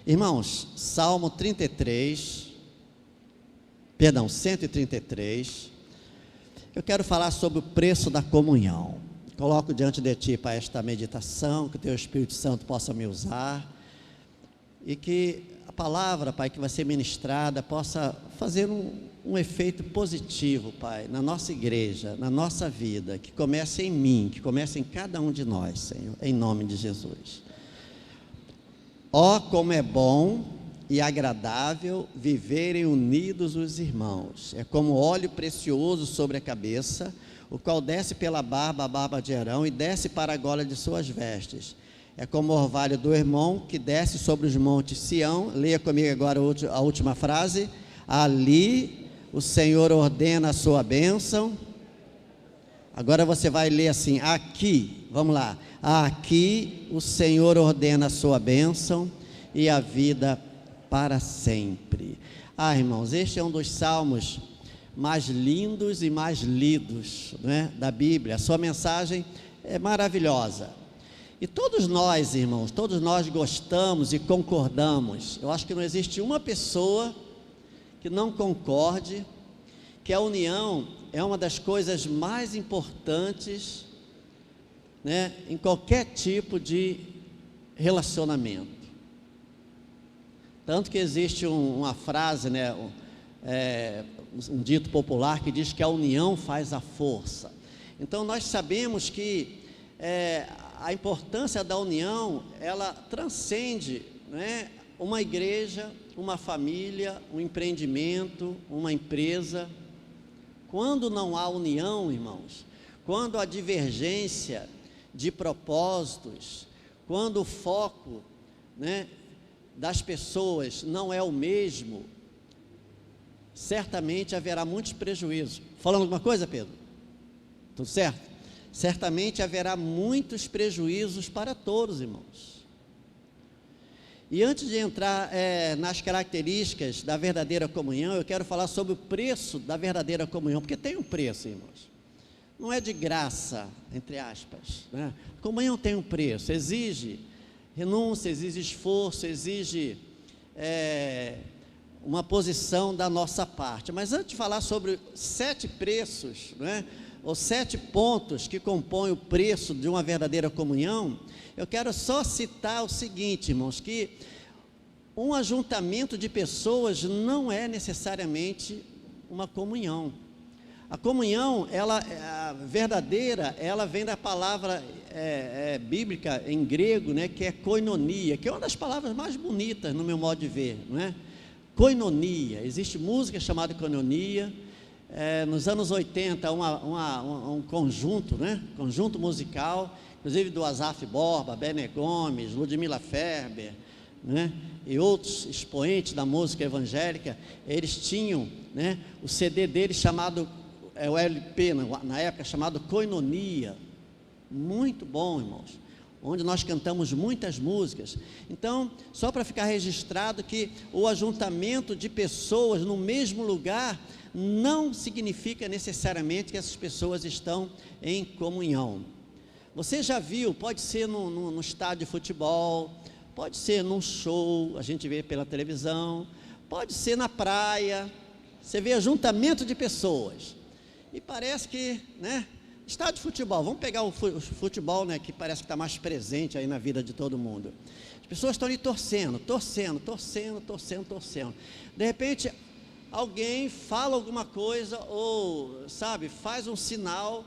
Irmãos, Salmo 133, eu quero falar sobre o preço da comunhão. Coloco diante de Ti para esta meditação, que o Teu Espírito Santo possa me usar, e que a palavra, Pai, que vai ser ministrada, possa fazer um efeito positivo, Pai, na nossa igreja, na nossa vida, que comece em mim, que comece em cada um de nós, Senhor, em nome de Jesus. Ó, como é bom e agradável viverem unidos os irmãos, é como óleo precioso sobre a cabeça, o qual desce pela barba, a barba de Arão, e desce para a gola de suas vestes. É como o orvalho do Hermon, que desce sobre os montes Sião. Leia comigo agora a última frase. Ali o Senhor ordena a sua bênção. Agora você vai ler assim, aqui, vamos lá. Aqui o Senhor ordena a sua bênção e a vida para sempre. Irmãos, este é um dos salmos mais lindos e mais lidos, né, da Bíblia. A sua mensagem é maravilhosa. E todos nós, irmãos, todos nós gostamos e concordamos. Eu acho que não existe uma pessoa que não concorde que a união é uma das coisas mais importantes, né, em qualquer tipo de relacionamento. Tanto que existe uma frase, né, um dito popular que diz que a união faz a força. Então nós sabemos que a importância da união, ela transcende, né, uma igreja, uma família, um empreendimento, uma empresa. Quando não há união, irmãos, quando há divergência de propósitos, quando o foco, né, das pessoas não é o mesmo, certamente haverá muitos prejuízos. Falando alguma coisa, Pedro? Tudo certo? Certamente haverá muitos prejuízos para todos, irmãos. E antes de entrar nas características da verdadeira comunhão, eu quero falar sobre o preço da verdadeira comunhão, porque tem um preço, irmãos. Não é de graça, entre aspas, né? A comunhão tem um preço, exige renúncia, exige esforço, exige uma posição da nossa parte. Mas antes de falar sobre 7 preços, né, ou 7 pontos que compõem o preço de uma verdadeira comunhão, eu quero só citar o seguinte, irmãos, que um ajuntamento de pessoas não é necessariamente uma comunhão. A comunhão, a verdadeira, ela vem da palavra bíblica em grego, né, que é koinonia, que é uma das palavras mais bonitas no meu modo de ver, não é? Koinonia, existe música chamada koinonia. Nos anos 80, um conjunto, né, conjunto musical, inclusive do Asaf Borba, Bené Gomes, Ludmila Ferber, né, e outros expoentes da música evangélica. Eles tinham, né, o CD deles chamado, o LP na época, chamado Koinonia, muito bom, irmãos, onde nós cantamos muitas músicas. Então, só para ficar registrado que o ajuntamento de pessoas no mesmo lugar não significa necessariamente que essas pessoas estão em comunhão. Você já viu, pode ser no estádio de futebol, pode ser num show, a gente vê pela televisão, pode ser na praia, você vê ajuntamento de pessoas, e parece que, né, estádio de futebol, vamos pegar o futebol, né, que parece que está mais presente aí na vida de todo mundo. As pessoas estão ali torcendo. De repente, alguém fala alguma coisa, ou, sabe, faz um sinal,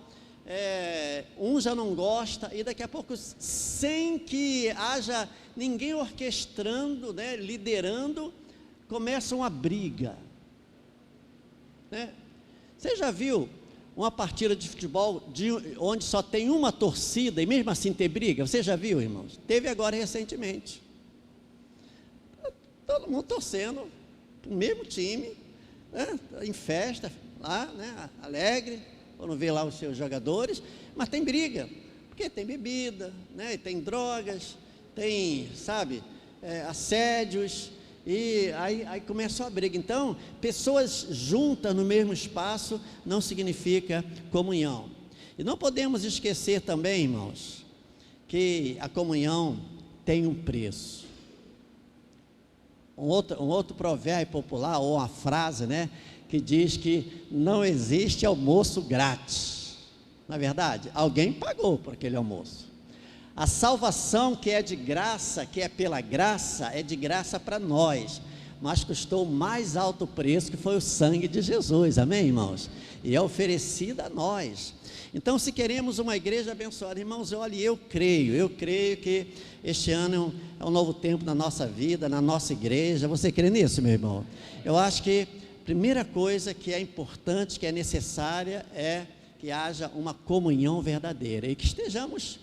um já não gosta, e daqui a pouco, sem que haja ninguém orquestrando, né, liderando, começa uma briga, né? Você já viu uma partida de futebol onde só tem uma torcida e mesmo assim ter briga? Você já viu, irmãos? Teve agora recentemente. Todo mundo torcendo para o mesmo time, né, em festa, lá, né, alegre, quando vê lá os seus jogadores, mas tem briga, porque tem bebida, né, tem drogas, tem, sabe, assédios, e aí começou a briga. Então, pessoas juntas no mesmo espaço não significa comunhão. E não podemos esquecer também, irmãos, que a comunhão tem um preço. um outro provérbio popular, ou uma frase, né, que diz que não existe almoço grátis. Na verdade, alguém pagou por aquele almoço. A salvação que é de graça, que é pela graça, é de graça para nós, mas custou o mais alto preço, que foi o sangue de Jesus, amém, irmãos? E é oferecido a nós. Então, se queremos uma igreja abençoada, irmãos, olha, eu creio que este ano é um novo tempo na nossa vida, na nossa igreja. Você crê nisso, meu irmão? Eu acho que a primeira coisa que é importante, que é necessária, é que haja uma comunhão verdadeira e que estejamos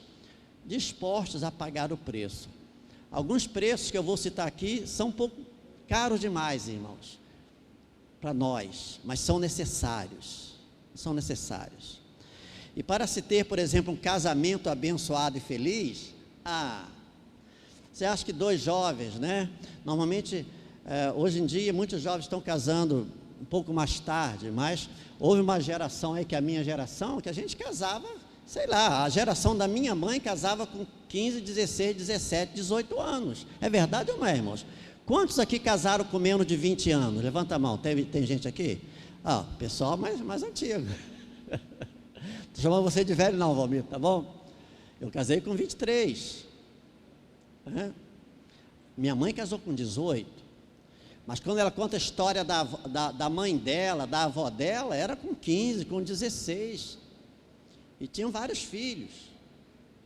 dispostos a pagar o preço. Alguns preços que eu vou citar aqui são um pouco caros demais, irmãos, para nós, mas são necessários. E para se ter, por exemplo, um casamento abençoado e feliz, você acha que dois jovens, né? Normalmente, hoje em dia, muitos jovens estão casando um pouco mais tarde, mas houve uma geração aí, que é a minha geração, que a gente casava, sei lá, a geração da minha mãe casava com 15, 16, 17, 18 anos. É verdade ou não é, irmãos? Quantos aqui casaram com menos de 20 anos? Levanta a mão, tem gente aqui? Pessoal mais antigo. Estou chamando você de velho não, Valmir, tá bom? Eu casei com 23. Minha mãe casou com 18. Mas quando ela conta a história da mãe dela, da avó dela, era com 15, com 16. E tinham vários filhos,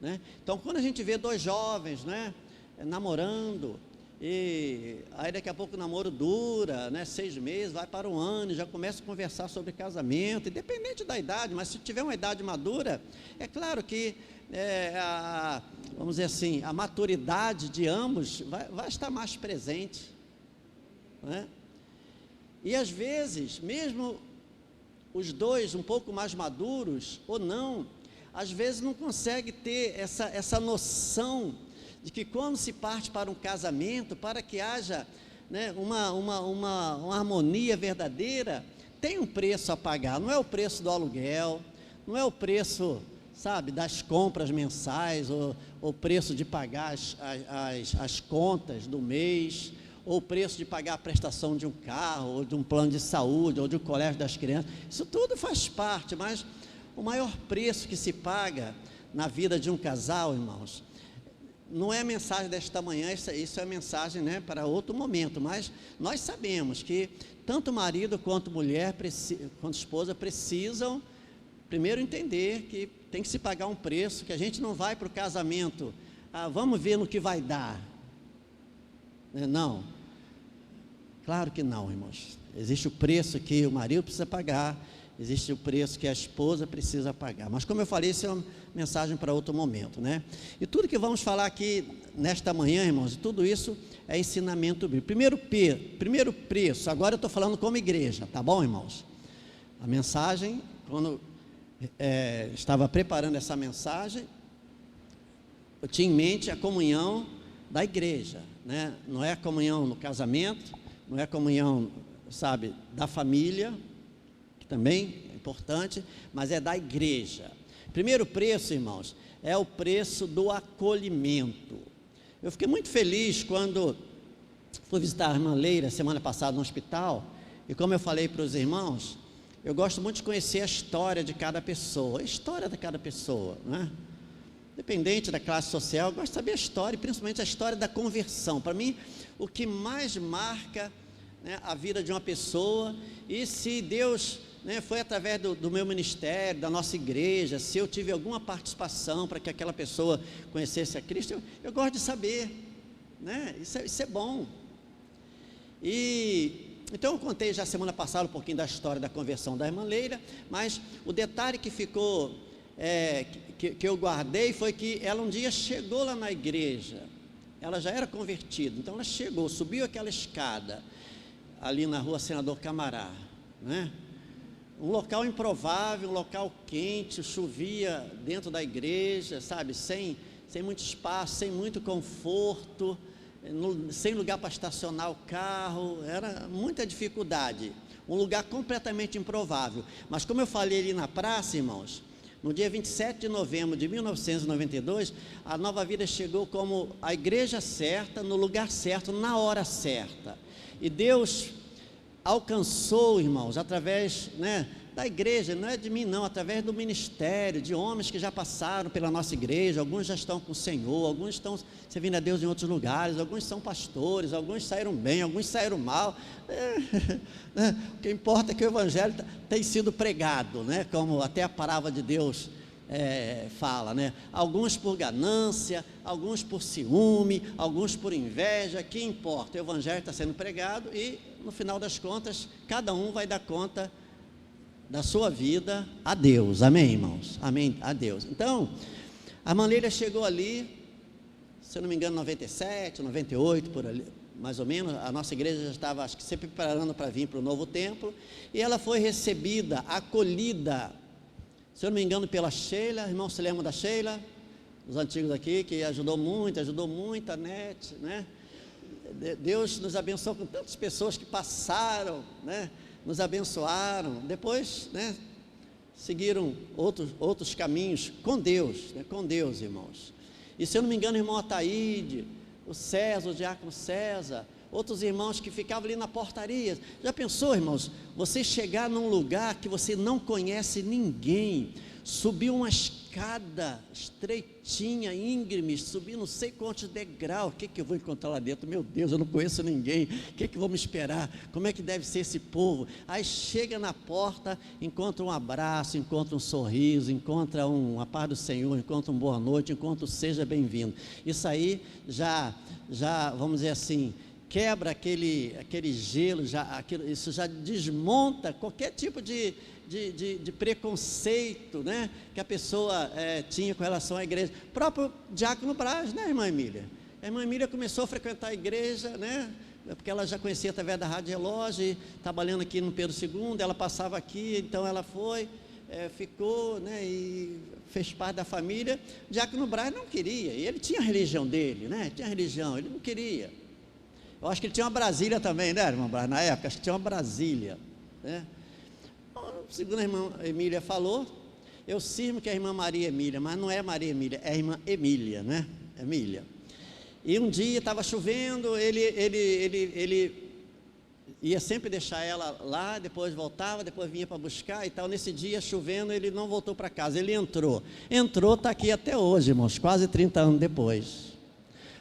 né? Então, quando a gente vê dois jovens, né, namorando, e aí daqui a pouco o namoro dura, né, 6 meses, vai para 1 ano, e já começa a conversar sobre casamento, independente da idade, mas se tiver uma idade madura, é claro que, vamos dizer assim, a maturidade de ambos vai estar mais presente, né? E às vezes, mesmo os dois um pouco mais maduros, ou não, às vezes não consegue ter essa noção de que quando se parte para um casamento, para que haja, né, uma harmonia verdadeira, tem um preço a pagar. Não é o preço do aluguel, não é o preço, sabe, das compras mensais, ou o preço de pagar as contas do mês, ou o preço de pagar a prestação de um carro, ou de um plano de saúde, ou de um colégio das crianças. Isso tudo faz parte, mas o maior preço que se paga na vida de um casal, irmãos, não é a mensagem desta manhã, isso é a mensagem, né, para outro momento, mas nós sabemos que tanto marido quanto mulher, quanto esposa, precisam primeiro entender que tem que se pagar um preço, que a gente não vai para o casamento, vamos ver no que vai dar, não, claro que não, irmãos. Existe o preço que o marido precisa pagar, existe o preço que a esposa precisa pagar, mas como eu falei, isso é uma mensagem para outro momento, né? E tudo que vamos falar aqui nesta manhã, irmãos, tudo isso é ensinamento bíblico. Primeiro preço, agora eu estou falando como igreja, tá bom, irmãos? A mensagem, quando estava preparando essa mensagem, eu tinha em mente a comunhão da igreja, né? Não é a comunhão no casamento, não é a comunhão, sabe, da família, que também é importante, mas é da igreja. Primeiro preço, irmãos, é o preço do acolhimento. Eu fiquei muito feliz quando fui visitar a irmã Leira semana passada no hospital, e como eu falei para os irmãos, eu gosto muito de conhecer a história de cada pessoa, né? Independente da classe social, eu gosto de saber a história, principalmente a história da conversão. Para mim, o que mais marca, né, a vida de uma pessoa, e se Deus, né, foi através do meu ministério, da nossa igreja, se eu tive alguma participação para que aquela pessoa conhecesse a Cristo, eu gosto de saber, né? Isso é bom. Então eu contei já semana passada um pouquinho da história da conversão da irmã Leira, mas o detalhe que ficou, que eu guardei, foi que ela um dia chegou lá na igreja, ela já era convertida, então ela chegou, subiu aquela escada, ali na rua Senador Camará, né? Um local improvável, um local quente, chovia dentro da igreja, sabe, sem muito espaço, sem muito conforto, sem lugar para estacionar o carro, era muita dificuldade, um lugar completamente improvável. Mas como eu falei ali na praça, irmãos, No dia 27 de novembro de 1992, a Nova Vida chegou como a igreja certa, no lugar certo, na hora certa. E Deus alcançou, irmãos, através, da igreja, não é de mim não, através do ministério, de homens que já passaram pela nossa igreja, alguns já estão com o Senhor, alguns estão servindo a Deus em outros lugares, alguns são pastores, alguns saíram bem, alguns saíram mal. O que importa é que o Evangelho tem sido pregado, como até a palavra de Deus fala, alguns por ganância, alguns por ciúme, alguns por inveja. Que importa? O Evangelho está sendo pregado e, no final das contas, cada um vai dar conta da sua vida a Deus. Amém, irmãos? Amém, a Deus. Então, a Manleira chegou ali, se eu não me engano, 97, 98, por ali, mais ou menos. A nossa igreja já estava, acho que, sempre preparando para vir para o novo templo, e ela foi recebida, acolhida, se eu não me engano, pela Sheila. Irmão, se lembra da Sheila? Os antigos aqui, que ajudou muito a NET, Deus nos abençoou com tantas pessoas que passaram, nos abençoaram, depois, seguiram outros caminhos com Deus, irmãos. E se eu não me engano, o irmão Ataíde, o César, o diácono César, outros irmãos que ficavam ali na portaria. Já pensou, irmãos, você chegar num lugar que você não conhece ninguém, subir uma escada estreitinha, íngreme, subir não sei quantos degraus, o que eu vou encontrar lá dentro? Meu Deus, eu não conheço ninguém, o que vou me esperar? Como é que deve ser esse povo? Aí chega na porta, encontra um abraço, encontra um sorriso, encontra a paz do Senhor, encontra uma boa noite, encontra um seja bem-vindo. Isso aí já, vamos dizer assim, quebra aquele gelo, isso já desmonta qualquer tipo de preconceito, que a pessoa tinha com relação à igreja. O próprio diácono Braz, irmã Emília? A irmã Emília começou a frequentar a igreja, porque ela já conhecia através da Rádio Relógio, e trabalhando aqui no Pedro II, ela passava aqui, então ela foi, ficou, e fez parte da família. O diácono Braz não queria, e ele tinha a religião dele, tinha a religião, ele não queria. Eu acho que ele tinha uma Brasília também, irmão Braz? Na época, acho que tinha uma Brasília, Segundo a irmã Emília falou, eu sirvo que é a irmã Maria Emília, mas não é Maria Emília, é a irmã Emília, Emília. E um dia estava chovendo, ele ia sempre deixar ela lá, depois voltava, depois vinha para buscar e tal. Nesse dia, chovendo, ele não voltou para casa, ele entrou, está aqui até hoje, irmãos, quase 30 anos depois,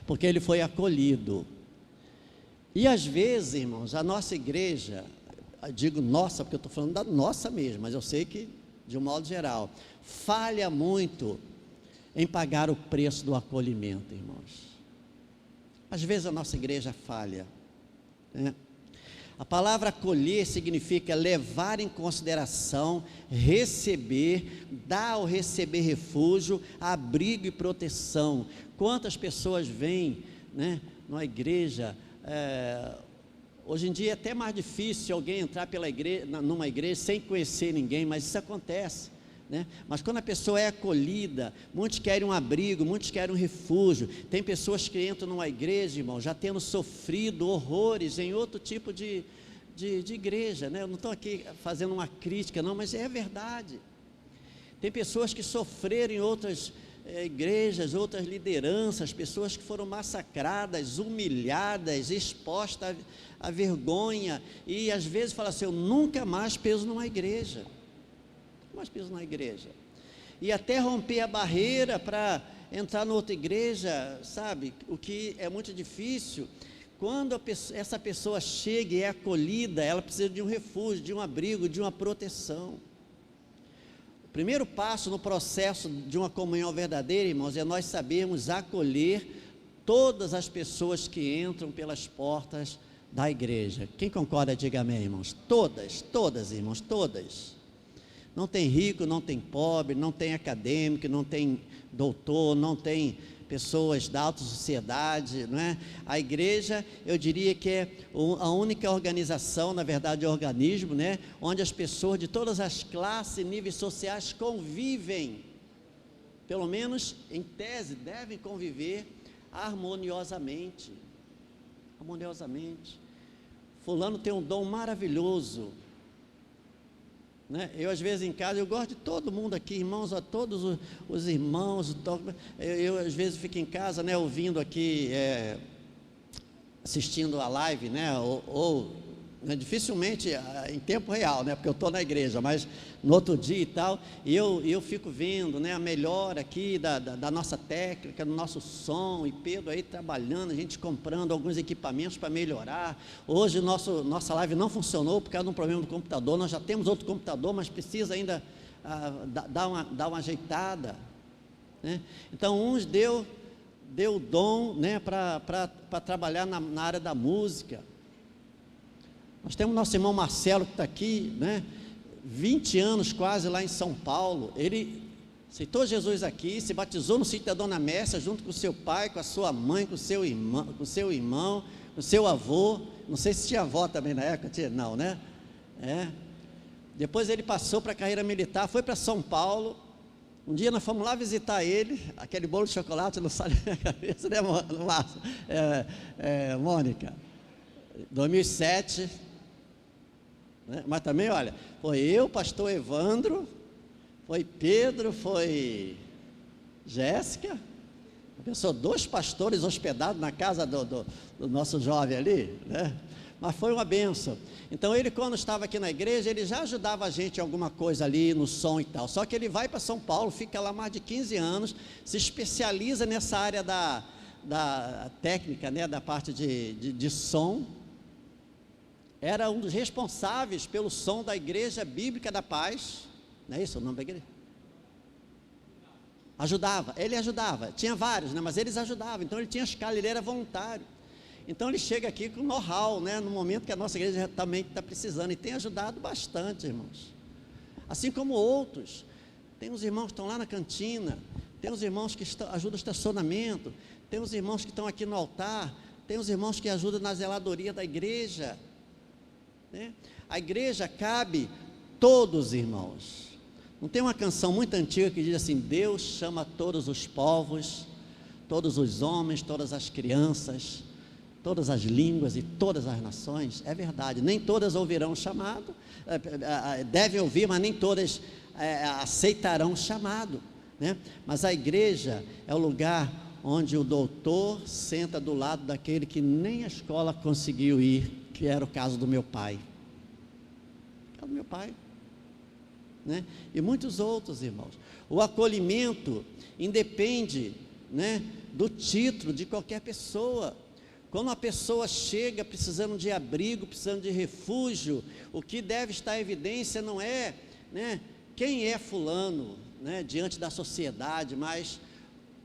porque ele foi acolhido. E às vezes, irmãos, a nossa igreja, digo nossa, porque eu estou falando da nossa mesmo, mas eu sei que, de um modo geral, falha muito em pagar o preço do acolhimento, irmãos. Às vezes a nossa igreja falha, A palavra acolher significa levar em consideração, receber, dar ou receber refúgio, abrigo e proteção. Quantas pessoas vêm, numa igreja, hoje em dia é até mais difícil alguém entrar numa igreja sem conhecer ninguém, mas isso acontece, Mas quando a pessoa é acolhida, muitos querem um abrigo, muitos querem um refúgio. Tem pessoas que entram numa igreja, irmão, já tendo sofrido horrores em outro tipo de igreja, Eu não estou aqui fazendo uma crítica não, mas é verdade. Tem pessoas que sofreram em outras igrejas, outras lideranças, pessoas que foram massacradas, humilhadas, expostas à vergonha, e às vezes fala assim, eu nunca mais piso numa igreja, e até romper a barreira para entrar noutra igreja, sabe, o que é muito difícil. Quando essa pessoa chega e é acolhida, ela precisa de um refúgio, de um abrigo, de uma proteção. O primeiro passo no processo de uma comunhão verdadeira, irmãos, é nós sabermos acolher todas as pessoas que entram pelas portas da igreja. Quem concorda, diga amém, irmãos. Todas, irmãos, todas. Não tem rico, não tem pobre, não tem acadêmico, não tem doutor, não tem pessoas da alta sociedade, A igreja, eu diria que é a única organização, na verdade, organismo, onde as pessoas de todas as classes e níveis sociais convivem, pelo menos em tese, devem conviver harmoniosamente. Fulano tem um dom maravilhoso, né? Eu às vezes em casa, eu gosto de todo mundo aqui, irmãos, a todos os irmãos, eu às vezes fico em casa, né, ouvindo aqui, assistindo a live, né, né, dificilmente em tempo real, né, porque eu estou na igreja, mas no outro dia e tal, e eu fico vendo, né, a melhora aqui da nossa técnica, do nosso som, e Pedro aí trabalhando, a gente comprando alguns equipamentos para melhorar. Hoje nossa live não funcionou por causa de um problema do computador, nós já temos outro computador, mas precisa ainda dar uma ajeitada, né? Então uns deu o dom, né, para trabalhar na área da música. Nós temos nosso irmão Marcelo que está aqui, né, 20 anos quase lá em São Paulo. Ele aceitou Jesus aqui, se batizou no sítio da Dona Mércia, junto com o seu pai, com a sua mãe, com o seu irmão, com o seu avô. Não sei se tinha avó também na época, tinha, não, né? Depois ele passou para a carreira militar, foi para São Paulo. Um dia nós fomos lá visitar ele, aquele bolo de chocolate não sai da minha cabeça, né, Mônica? 2007, né? Mas também, olha, foi eu, pastor Evandro, foi Pedro, foi Jéssica, pensou, 2 pastores hospedados na casa do nosso jovem ali, né? Mas foi uma bênção. Então ele, quando estava aqui na igreja, ele já ajudava a gente em alguma coisa ali no som e tal, só que ele vai para São Paulo, fica lá mais de 15 anos, se especializa nessa área da técnica, né, da parte de som. Era um dos responsáveis pelo som da Igreja Bíblica da Paz, não é isso o nome da igreja? Ele ajudava, tinha vários, né, mas eles ajudavam, então ele tinha escala, ele era voluntário. Então ele chega aqui com know-how, né, no momento que a nossa igreja também está precisando, e tem ajudado bastante, irmãos. Assim como outros, tem uns irmãos que estão lá na cantina, tem uns irmãos que ajudam o estacionamento, tem uns irmãos que estão aqui no altar, tem uns irmãos que ajudam na zeladoria da igreja, né? A igreja cabe todos, irmãos. Não tem uma canção muito antiga que diz assim: Deus chama todos os povos, todos os homens, todas as crianças, todas as línguas e todas as nações? É verdade, nem todas ouvirão o chamado, devem ouvir, mas nem todas aceitarão o chamado, né? Mas a igreja é o lugar onde o doutor senta do lado daquele que nem a escola conseguiu ir, que era o caso do meu pai, né? E muitos outros irmãos. O acolhimento independe, né, do título de qualquer pessoa. Quando uma pessoa chega precisando de abrigo, precisando de refúgio, o que deve estar em evidência não é, né, quem é fulano, né, diante da sociedade, mas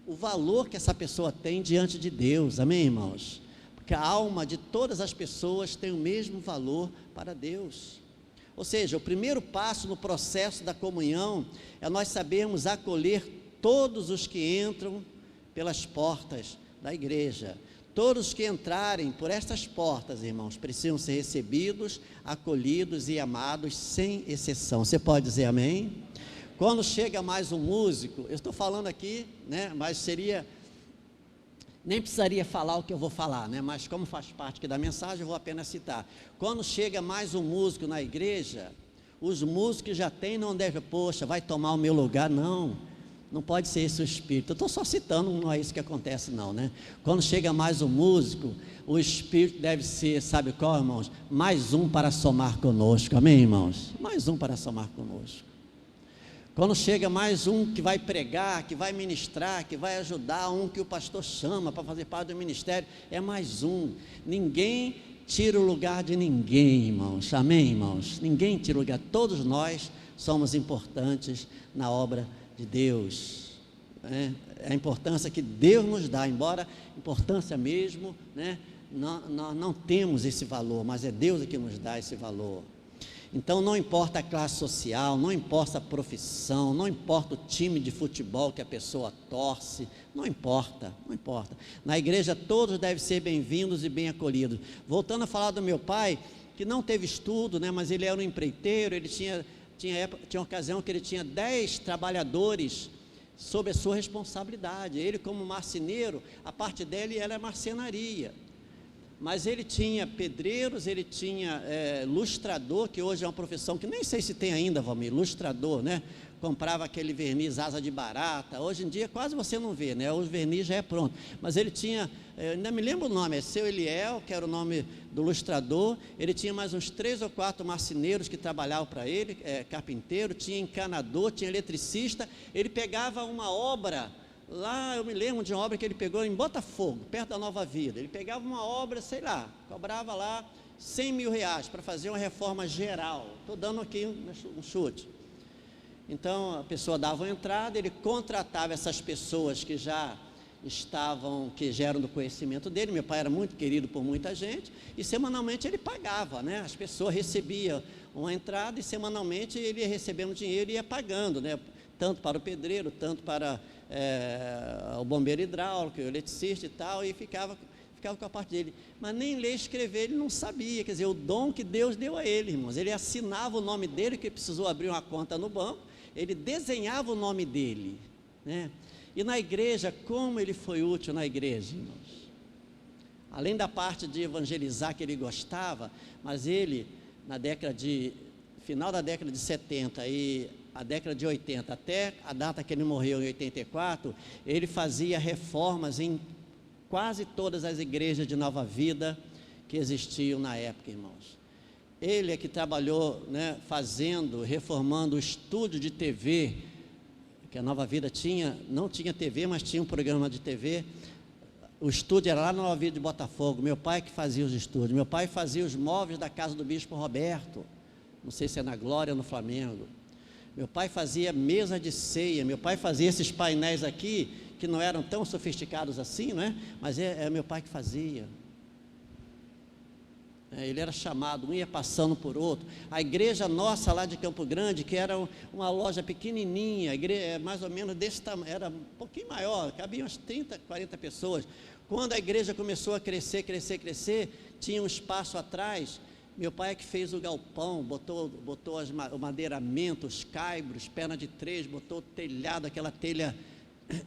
o valor que essa pessoa tem diante de Deus. Amém, irmãos? Porque a alma de todas as pessoas tem o mesmo valor para Deus. Ou seja, o primeiro passo no processo da comunhão é nós sabermos acolher todos os que entram pelas portas da igreja. Todos que entrarem por estas portas, irmãos, precisam ser recebidos, acolhidos e amados, sem exceção. Você pode dizer amém? Quando chega mais um músico, eu estou falando aqui, né, mas nem precisaria falar o que eu vou falar, né, mas como faz parte aqui da mensagem, eu vou apenas citar. Quando chega mais um músico na igreja, os músicos já têm, não deve, poxa, vai tomar o meu lugar, não pode ser esse o espírito. Eu estou só citando, não é isso que acontece não, né? Quando chega mais um músico, o espírito deve ser, sabe qual, irmãos? Mais um para somar conosco, amém, irmãos? Mais um para somar conosco. Quando chega mais um que vai pregar, que vai ministrar, que vai ajudar, um que o pastor chama para fazer parte do ministério, é mais um. Ninguém tira o lugar de ninguém, irmãos, amém, irmãos? Ninguém tira o lugar, todos nós somos importantes na obra de Deus, né? A importância que Deus nos dá, embora importância mesmo, né, nós não temos esse valor, mas é Deus que nos dá esse valor. Então não importa a classe social, não importa a profissão, não importa o time de futebol que a pessoa torce, não importa. Na igreja todos devem ser bem-vindos e bem acolhidos. Voltando a falar do meu pai, que não teve estudo, né, mas ele era um empreiteiro, ele tinha ocasião que ele tinha 10 trabalhadores sob a sua responsabilidade. Ele, como marceneiro, a parte dele era marcenaria. mas ele tinha pedreiros, ele tinha lustrador, que hoje é uma profissão que nem sei se tem ainda, Valmir, lustrador, né? Comprava aquele verniz asa de barata, hoje em dia quase você não vê, né? O verniz já é pronto, mas ele tinha, ainda me lembro o nome, é Seu Eliel, que era o nome do lustrador, ele tinha mais uns 3 ou 4 marceneiros que trabalhavam para ele, carpinteiro, tinha encanador, tinha eletricista, ele pegava uma obra, lá eu me lembro de uma obra que ele pegou em Botafogo, perto da Nova Vida, ele pegava uma obra, sei lá, cobrava lá R$100 mil para fazer uma reforma geral, estou dando aqui um chute. Então a pessoa dava uma entrada, ele contratava essas pessoas que já eram do conhecimento dele. Meu pai era muito querido por muita gente, e semanalmente ele pagava, né? As pessoas recebiam uma entrada e semanalmente ele ia recebendo dinheiro e ia pagando, né? Tanto para o pedreiro, tanto para o bombeiro hidráulico, o eletricista e tal, e ficava com a parte dele, mas nem ler e escrever ele não sabia, quer dizer, o dom que Deus deu a ele, irmãos, ele assinava o nome dele, que precisou abrir uma conta no banco, ele desenhava o nome dele, né? E na igreja, como ele foi útil na igreja, irmãos? Além da parte de evangelizar que ele gostava, mas ele, final da década de 70 e a década de 80, até a data que ele morreu em 84, ele fazia reformas em quase todas as igrejas de Nova Vida que existiam na época, irmãos. Ele é que trabalhou, né, reformando o estúdio de TV, que a Nova Vida não tinha TV, mas tinha um programa de TV. O estúdio era lá na Nova Vida de Botafogo, meu pai que fazia os estúdios, meu pai fazia os móveis da casa do Bispo Roberto, não sei se é na Glória ou no Flamengo. Meu pai fazia mesa de ceia, meu pai fazia esses painéis aqui, que não eram tão sofisticados assim, não é? Mas é meu pai que fazia. Ele era chamado, um ia passando por outro. A igreja nossa lá de Campo Grande, que era uma loja pequenininha, a igreja, mais ou menos desse tamanho, era um pouquinho maior, cabiam umas 30, 40 pessoas. Quando a igreja começou a crescer, tinha um espaço atrás. Meu pai é que fez o galpão, botou o madeiramento, os caibros, perna de 3, botou o telhado, aquela telha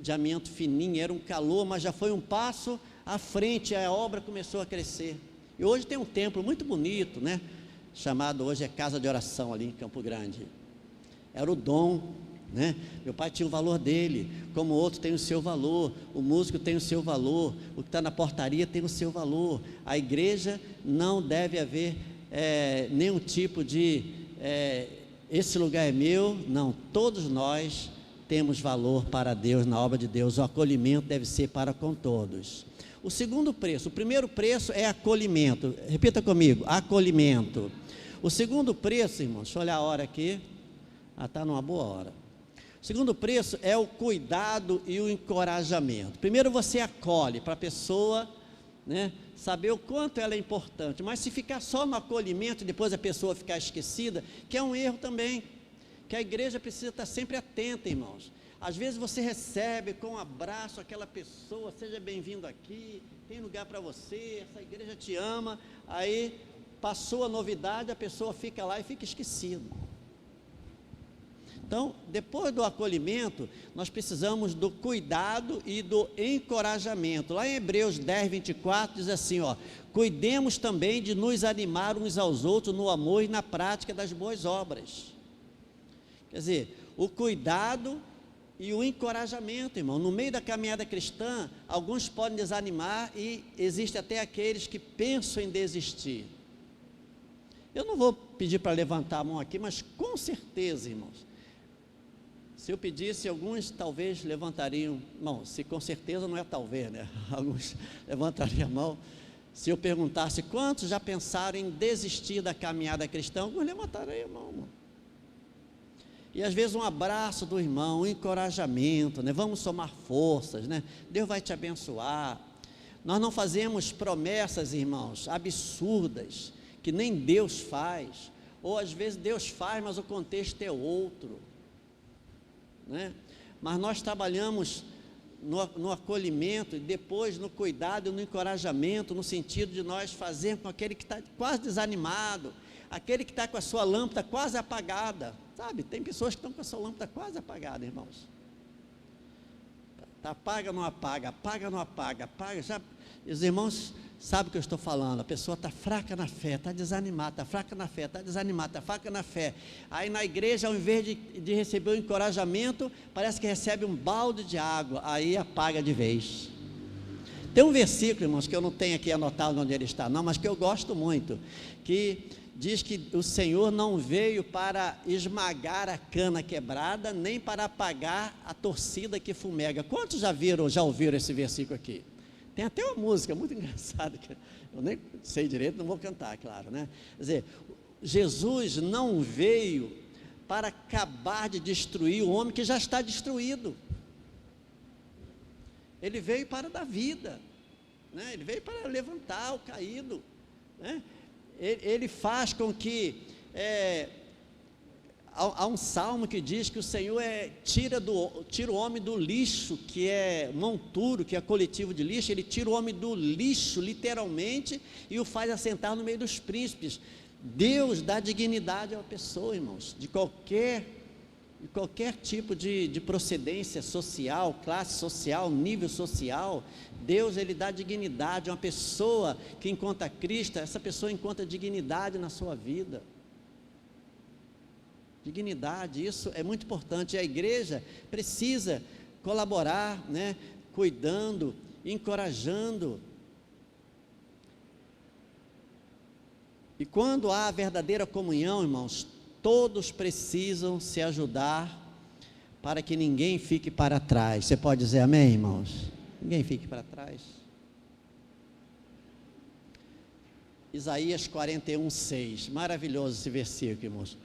de amianto fininha, era um calor, mas já foi um passo à frente, a obra começou a crescer. E hoje tem um templo muito bonito, né? Chamado hoje Casa de Oração, ali em Campo Grande. Era o dom, né? Meu pai tinha o valor dele, como o outro tem o seu valor, o músico tem o seu valor, o que está na portaria tem o seu valor. A igreja não deve haver nenhum tipo de esse lugar é meu, não, todos nós temos valor para Deus, na obra de Deus. O acolhimento deve ser para com todos. O segundo preço, o primeiro preço é acolhimento, repita comigo, acolhimento. O segundo preço, irmãos, deixa eu olhar a hora aqui, está numa boa hora. O segundo preço é o cuidado e o encorajamento. Primeiro você acolhe para a pessoa, né, saber o quanto ela é importante, mas se ficar só no acolhimento e depois a pessoa ficar esquecida, que é um erro também, que a igreja precisa estar sempre atenta, irmãos. Às vezes você recebe com um abraço aquela pessoa, seja bem-vindo aqui, tem lugar para você, essa igreja te ama, aí passou a novidade, a pessoa fica lá e fica esquecida. Então, depois do acolhimento, nós precisamos do cuidado e do encorajamento. Lá em Hebreus 10, 24, diz assim, cuidemos também de nos animar uns aos outros no amor e na prática das boas obras. Quer dizer, o cuidado e o encorajamento, irmão. No meio da caminhada cristã, alguns podem desanimar e existe até aqueles que pensam em desistir. Eu não vou pedir para levantar a mão aqui, mas com certeza, irmãos, se eu pedisse, alguns talvez levantariam mão, se com certeza não é talvez, né? Alguns levantariam a mão. Se eu perguntasse quantos já pensaram em desistir da caminhada cristã, alguns levantariam a mão, irmão. E às vezes um abraço do irmão, um encorajamento, né? Vamos somar forças, né? Deus vai te abençoar. Nós não fazemos promessas, irmãos, absurdas, que nem Deus faz, ou às vezes Deus faz, mas o contexto é outro, né? Mas nós trabalhamos no acolhimento e depois no cuidado e no encorajamento, no sentido de nós fazermos com aquele que está quase desanimado, aquele que está com a sua lâmpada quase apagada, sabe? Tem pessoas que estão com a sua lâmpada quase apagada, irmãos. Tá, apaga, não apaga, apaga, não apaga, apaga. Já, os irmãos sabem o que eu estou falando. A pessoa está fraca na fé, está desanimada, está fraca na fé, está desanimada, está fraca na fé. Aí na igreja, ao invés de receber o encorajamento, parece que recebe um balde de água, aí apaga de vez. Tem um versículo, irmãos, que eu não tenho aqui anotado onde ele está, não, mas que eu gosto muito, que diz que o Senhor não veio para esmagar a cana quebrada, nem para apagar a torcida que fumega. Quantos já ouviram esse versículo aqui? Tem até uma música muito engraçada, que eu nem sei direito, não vou cantar, claro, né? Quer dizer, Jesus não veio para acabar de destruir o homem que já está destruído. Ele veio para dar vida, né? Ele veio para levantar o caído, né? Ele faz com que, há um salmo que diz que o Senhor tira o homem do lixo, que é monturo, que é coletivo de lixo. Ele tira o homem do lixo, literalmente, e o faz assentar no meio dos príncipes. Deus dá dignidade a uma pessoa, irmãos, de qualquer tipo de procedência social, classe social, nível social. Deus, ele dá dignidade a uma pessoa que encontra Cristo. Essa pessoa encontra dignidade na sua vida. Dignidade, isso é muito importante. A igreja precisa colaborar, né, cuidando, encorajando. E quando há verdadeira comunhão, irmãos, todos precisam se ajudar para que ninguém fique para trás. Você pode dizer amém, irmãos? Ninguém fique para trás. Isaías 41:6, maravilhoso esse versículo, irmãos.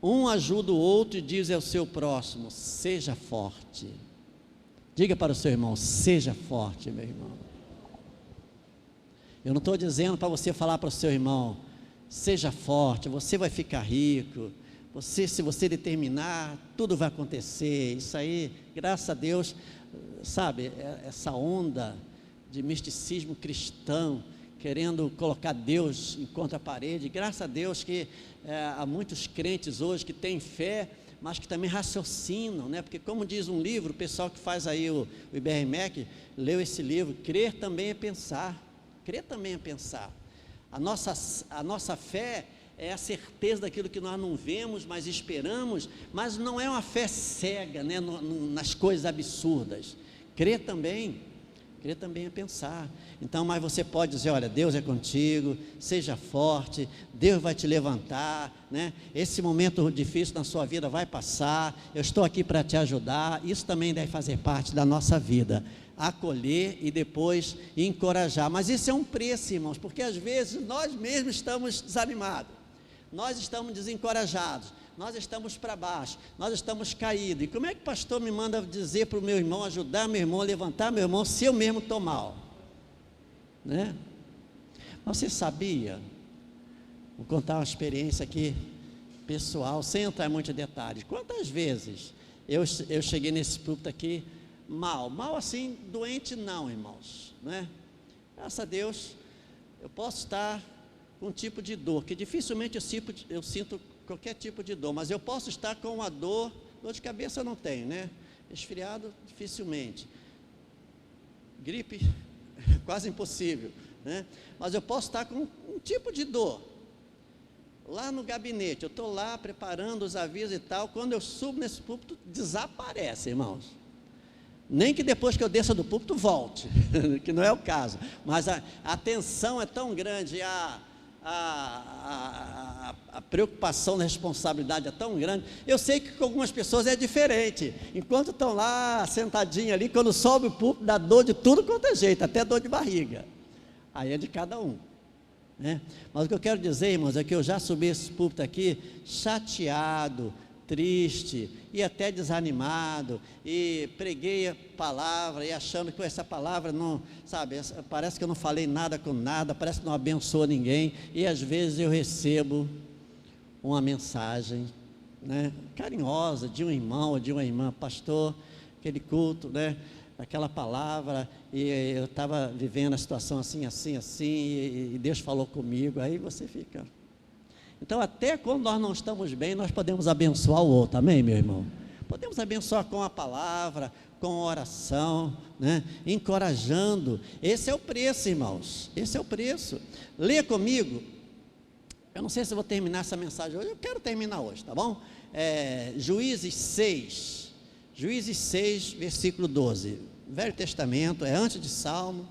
Um ajuda o outro e diz ao seu próximo: seja forte. Diga para o seu irmão: seja forte, meu irmão. Eu não estou dizendo para você falar para o seu irmão: seja forte, você vai ficar rico. Se você determinar, tudo vai acontecer. Isso aí, graças a Deus, sabe, essa onda de misticismo cristão, querendo colocar Deus em contra a parede. Graças a Deus que há muitos crentes hoje que têm fé, mas que também raciocinam, né? Porque, como diz um livro, o pessoal que faz aí o IBRMEC, leu esse livro: crer também é pensar. Crer também é pensar. A nossa fé é a certeza daquilo que nós não vemos, mas esperamos, mas não é uma fé cega, né, nas coisas absurdas. Crer também é pensar. Então, mas você pode dizer: olha, Deus é contigo, seja forte, Deus vai te levantar, né? Esse momento difícil na sua vida vai passar, eu estou aqui para te ajudar. Isso também deve fazer parte da nossa vida, acolher e depois encorajar. Mas isso é um preço, irmãos, porque às vezes nós mesmos estamos desanimados, nós estamos desencorajados, nós estamos para baixo, nós estamos caídos. E como é que o pastor me manda dizer para o meu irmão, ajudar meu irmão, levantar meu irmão, se eu mesmo estou mal, né? Você sabia? Vou contar uma experiência aqui pessoal, sem entrar em muitos detalhes. Quantas vezes eu cheguei nesse púlpito aqui mal assim, doente não, irmãos, né? Graças a Deus eu posso estar com um tipo de dor, que dificilmente eu sinto qualquer tipo de dor, mas eu posso estar com uma dor de cabeça eu não tenho, né? Resfriado dificilmente, gripe quase impossível, né? Mas eu posso estar com um tipo de dor lá no gabinete, eu estou lá preparando os avisos e tal, quando eu subo nesse púlpito, desaparece, irmãos. Nem que depois que eu desça do púlpito volte, que não é o caso, mas a tensão é tão grande, a preocupação, a responsabilidade é tão grande. Eu sei que com algumas pessoas é diferente, enquanto estão lá sentadinhos ali, quando sobe o púlpito dá dor de tudo quanto é jeito, até dor de barriga. Aí é de cada um, né? Mas o que eu quero dizer, irmãos, é que eu já subi esse púlpito aqui chateado, triste e até desanimado, e preguei a palavra e achando que essa palavra não, sabe, parece que eu não falei nada com nada, parece que não abençoou ninguém. E às vezes eu recebo uma mensagem, né, carinhosa de um irmão ou de uma irmã: pastor, aquele culto, né, aquela palavra, e eu estava vivendo a situação assim, e Deus falou comigo. Aí você fica... Então, até quando nós não estamos bem, nós podemos abençoar o outro, amém, meu irmão? Podemos abençoar com a palavra, com oração, né? Encorajando. Esse é o preço, irmãos, esse é o preço. Leia comigo. Eu não sei se eu vou terminar essa mensagem hoje, eu quero terminar hoje, tá bom? Juízes 6, versículo 12, Velho Testamento, é antes de Salmo.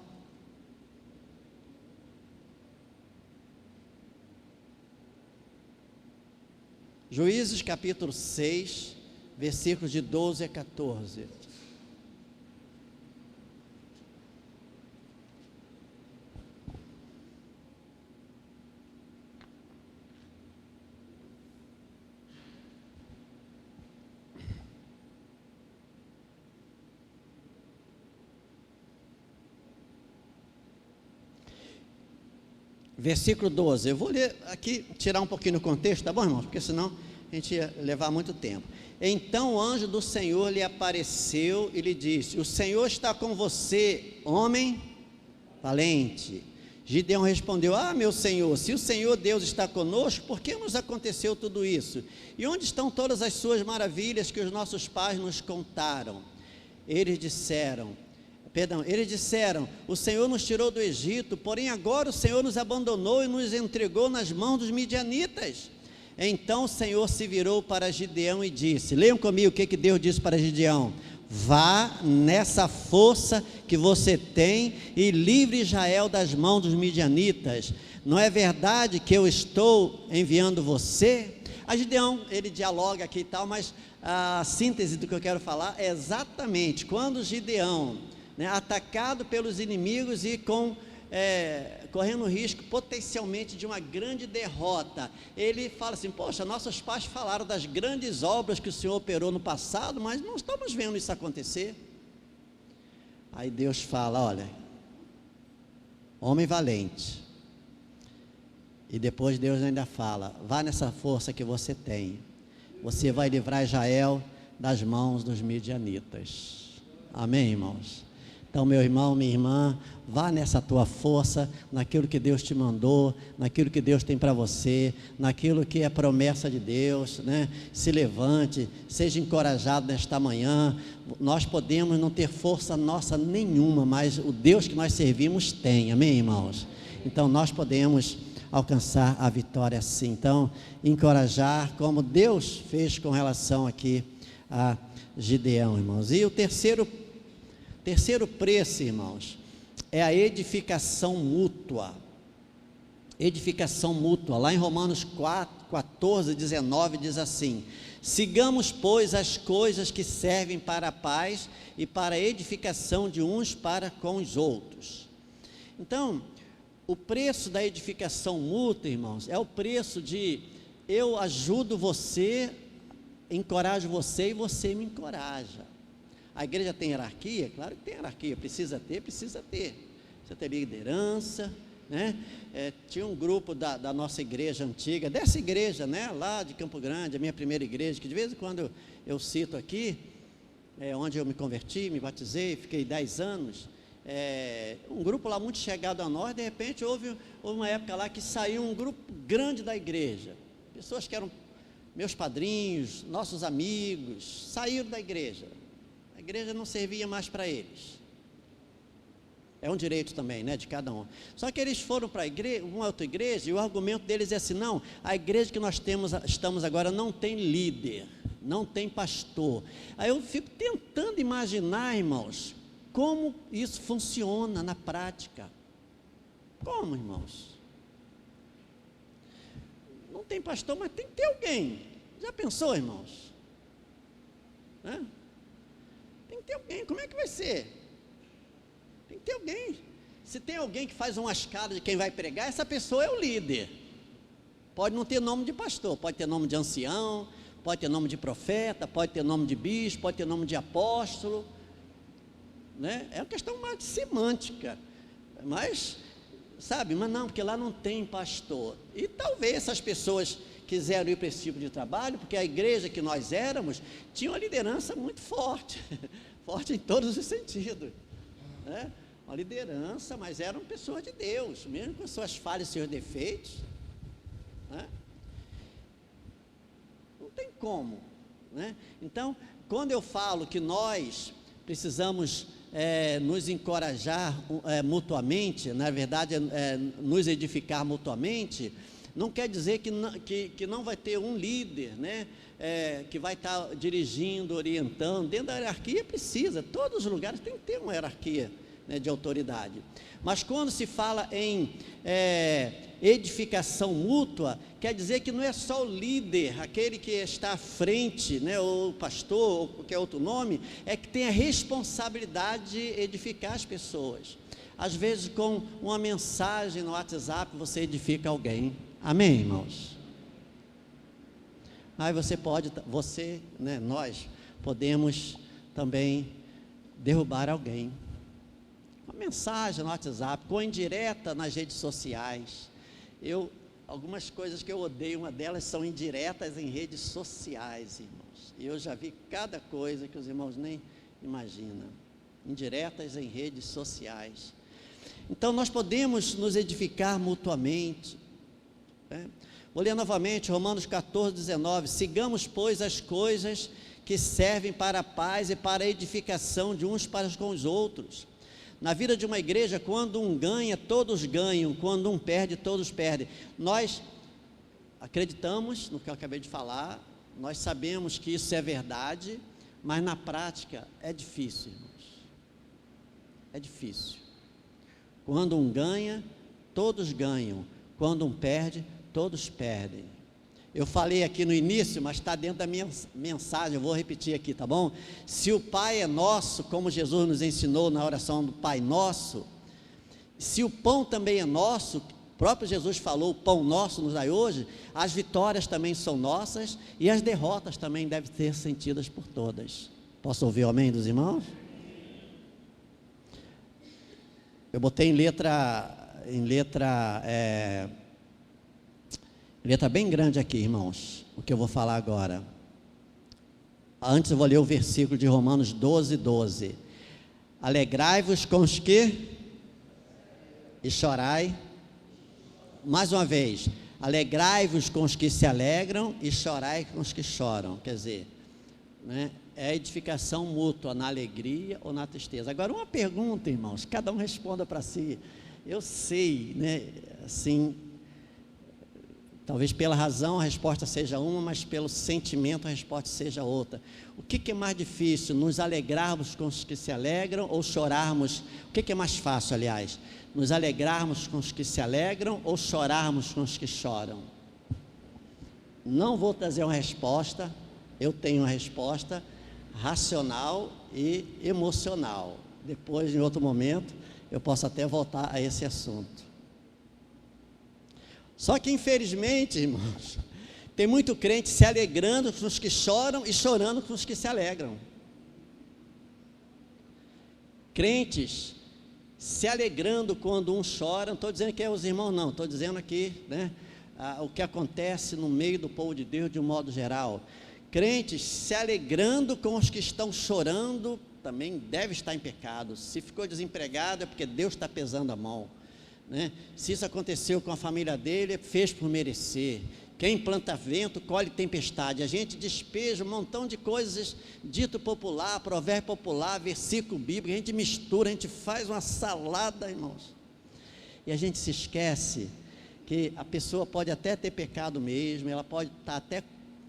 Juízes capítulo 6, versículos de 12 a 14. Versículo 12, eu vou ler aqui, tirar um pouquinho do contexto, tá bom, irmãos? Porque senão a gente ia levar muito tempo. Então o anjo do Senhor lhe apareceu e lhe disse: o Senhor está com você, homem valente. Gideão respondeu: meu Senhor, se o Senhor Deus está conosco, por que nos aconteceu tudo isso? E onde estão todas as suas maravilhas que os nossos pais nos contaram? Eles disseram, o Senhor nos tirou do Egito, porém agora o Senhor nos abandonou e nos entregou nas mãos dos midianitas. Então o Senhor se virou para Gideão e disse, leiam comigo o que Deus disse para Gideão: vá nessa força que você tem e livre Israel das mãos dos midianitas. Não é verdade que eu estou enviando você? A Gideão, ele dialoga aqui e tal, mas a síntese do que eu quero falar é exatamente quando Gideão, atacado pelos inimigos e correndo o risco potencialmente de uma grande derrota, ele fala assim: poxa, nossos pais falaram das grandes obras que o Senhor operou no passado, mas não estamos vendo isso acontecer. Aí Deus fala: olha, homem valente. E depois Deus ainda fala: vá nessa força que você tem, você vai livrar Israel das mãos dos midianitas. Amém, irmãos? Então, meu irmão, minha irmã, vá nessa tua força, naquilo que Deus te mandou, naquilo que Deus tem para você, naquilo que é promessa de Deus, Se levante, seja encorajado nesta manhã. Nós podemos não ter força nossa nenhuma, mas o Deus que nós servimos tem, amém, irmãos? Então, nós podemos alcançar a vitória sim. Então, encorajar, como Deus fez com relação aqui a Gideão, irmãos. E o terceiro preço, irmãos, é a edificação mútua. Edificação mútua. Lá em Romanos 14, 19 diz assim: sigamos, pois, as coisas que servem para a paz e para a edificação de uns para com os outros. Então, o preço da edificação mútua, irmãos, é o preço de eu ajudo você, encorajo você e você me encoraja. A igreja tem hierarquia? Claro que tem hierarquia, precisa ter. Precisa ter liderança, tinha um grupo da nossa igreja antiga, dessa igreja, lá de Campo Grande, a minha primeira igreja, que de vez em quando eu cito aqui, onde eu me converti, me batizei, fiquei 10 anos, um grupo lá muito chegado a nós. De repente houve uma época lá que saiu um grupo grande da igreja, pessoas que eram meus padrinhos, nossos amigos, saíram da igreja. A igreja não servia mais para eles. É um direito também, de cada um. Só que eles foram para uma outra igreja, e o argumento deles é assim: não, a igreja que nós estamos agora não tem líder, não tem pastor. Aí eu fico tentando imaginar, irmãos, como isso funciona na prática. Como, irmãos? Não tem pastor, mas tem que ter alguém. Já pensou, irmãos? Tem que ter alguém. Como é que vai ser? Tem que ter alguém. Se tem alguém que faz uma escala de quem vai pregar, essa pessoa é o líder. Pode não ter nome de pastor, pode ter nome de ancião, pode ter nome de profeta, pode ter nome de bispo, pode ter nome de apóstolo, É uma questão mais de semântica, mas não, porque lá não tem pastor. E talvez essas pessoas quiseram ir para esse tipo de trabalho, porque a igreja que nós éramos tinha uma liderança muito forte, forte em todos os sentidos, Uma liderança, mas eram pessoas de Deus, mesmo com suas falhas e seus defeitos, Não tem como, Então, quando eu falo que nós precisamos nos encorajar mutuamente, na verdade, nos edificar mutuamente, não quer dizer que não vai ter um líder, né, que vai estar dirigindo, orientando. Dentro da hierarquia precisa, todos os lugares tem que ter uma hierarquia, né, de autoridade. Mas quando se fala em edificação mútua, quer dizer que não é só o líder, aquele que está à frente, né, ou o pastor, ou qualquer outro nome, é que tem a responsabilidade de edificar as pessoas. Às vezes, com uma mensagem no WhatsApp, você edifica alguém. Amém, irmãos? Aí né, nós podemos também derrubar alguém. Uma mensagem no WhatsApp, com indireta nas redes sociais. Algumas coisas que eu odeio, uma delas são indiretas em redes sociais, irmãos. Eu já vi cada coisa que os irmãos nem imaginam. Indiretas em redes sociais. Então, nós podemos nos edificar mutuamente, né? Vou ler novamente Romanos 14, 19. Sigamos, pois, as coisas que servem para a paz e para a edificação de uns para com os outros. Na vida de uma igreja, quando um ganha, todos ganham. Quando um perde, todos perdem. Nós acreditamos no que eu acabei de falar, nós sabemos que isso é verdade, mas na prática é difícil, irmãos. É difícil. Quando um ganha, todos ganham. Quando um perde, todos perdem. Eu falei aqui no início, mas está dentro da minha mensagem, eu vou repetir aqui, tá bom? Se o Pai é nosso, como Jesus nos ensinou na oração do Pai Nosso, se o pão também é nosso, o próprio Jesus falou, o pão nosso nos dai hoje, as vitórias também são nossas, e as derrotas também devem ser sentidas por todas. Posso ouvir o amém dos irmãos? Eu botei em letra bem grande aqui, irmãos, o que eu vou falar agora. Antes eu vou ler o versículo de Romanos 12, 12. Alegrai-vos com os que e chorai. Mais uma vez, alegrai-vos com os que se alegram e chorai com os que choram. Quer dizer, né, é edificação mútua na alegria ou na tristeza. Agora, uma pergunta, irmãos, cada um responda para si. Eu sei, né, assim, talvez pela razão a resposta seja uma, mas pelo sentimento a resposta seja outra. O que é mais difícil? Nos alegrarmos com os que se alegram ou chorarmos? O que é mais fácil, aliás? Nos alegrarmos com os que se alegram ou chorarmos com os que choram? Não vou trazer uma resposta, eu tenho uma resposta racional e emocional. Depois, em outro momento, eu posso até voltar a esse assunto. Só que, infelizmente, irmãos, tem muito crente se alegrando com os que choram e chorando com os que se alegram. Crentes se alegrando quando uns choram, não estou dizendo que é os irmãos não, estou dizendo aqui, né, o que acontece no meio do povo de Deus de um modo geral. Crentes se alegrando com os que estão chorando, também deve estar em pecado. Se ficou desempregado é porque Deus está pesando a mão, né? Se isso aconteceu com a família dele, fez por merecer. Quem planta vento, colhe tempestade. A gente despeja um montão de coisas, dito popular, provérbio popular, versículo bíblico, a gente mistura, a gente faz uma salada, irmãos, e a gente se esquece que a pessoa pode até ter pecado mesmo, ela pode estar até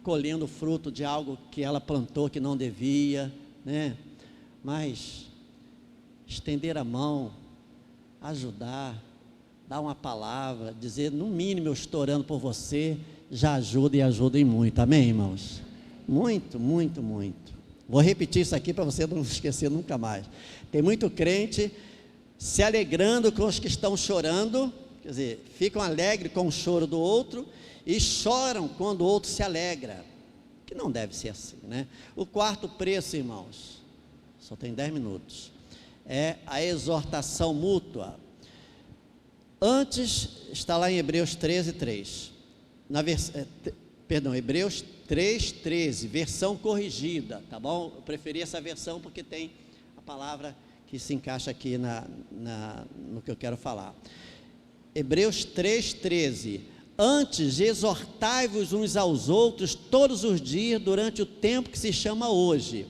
colhendo fruto de algo que ela plantou que não devia, né? Mas estender a mão, ajudar, dar uma palavra, dizer, no mínimo eu estou orando por você, já ajuda e ajuda em muito, amém, irmãos? Muito, muito, muito. Vou repetir isso aqui para você não esquecer nunca mais. Tem muito crente se alegrando com os que estão chorando, quer dizer, ficam alegres com o choro do outro e choram quando o outro se alegra, que não deve ser assim, né? O quarto preço, irmãos, só tem 10 minutos, é a exortação mútua. Antes, está lá em Hebreus 13, 3. Hebreus 3, 13, versão corrigida, tá bom? Eu preferi essa versão porque tem a palavra que se encaixa aqui no que eu quero falar. Hebreus 3, 13. Antes, exortai-vos uns aos outros todos os dias durante o tempo que se chama hoje,